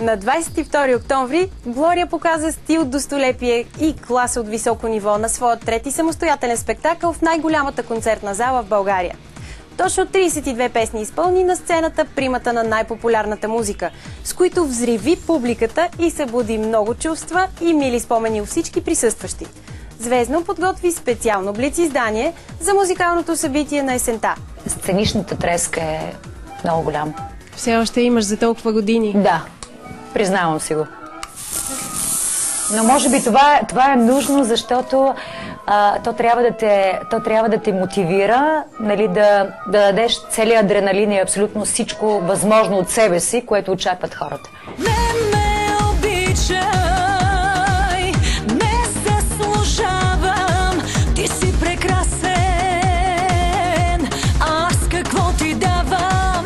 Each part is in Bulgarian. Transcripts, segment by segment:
На 22 октомври Глория показа стил, достолепие и класа от високо ниво на своя трети самостоятелен спектакъл в най-голямата концертна зала в България. Точно 32 песни изпълни на сцената примата на най-популярната музика, с които взриви публиката и събуди много чувства и мили спомени у всички присъстващи. Звездно подготви специално блиц издание за музикалното събитие на есента. Сценичната треска е много голям. Все още имаш за толкова години. Да, признавам си го. Но може би това е нужно, защото то трябва да те мотивира, нали, да дадеш целият адреналин и абсолютно всичко възможно от себе си, което очакват хората. Не ме обичай, не заслужавам, ти си прекрасен, аз какво ти давам?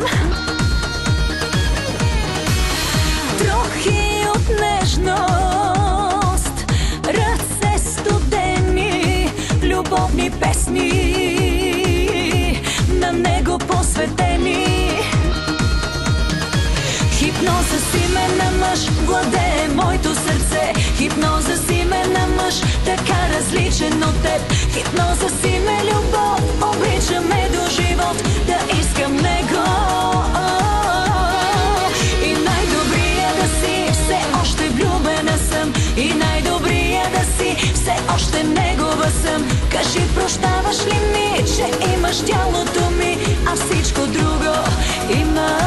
Трохи от нежност, ръце студени, любовни песни, на него посветени. Хипноза си ме на мъж, владее моето сърце. Хипноза си ме на мъж, така различен от теб. Хипноза си ме любов, обича ме до живот, да искам него. И най-добрия да си, все още влюбена съм. И най-добрия да си, все още негова съм. Кажи, прощаваш ли ми, че имаш тялото ми, а всичко друго има.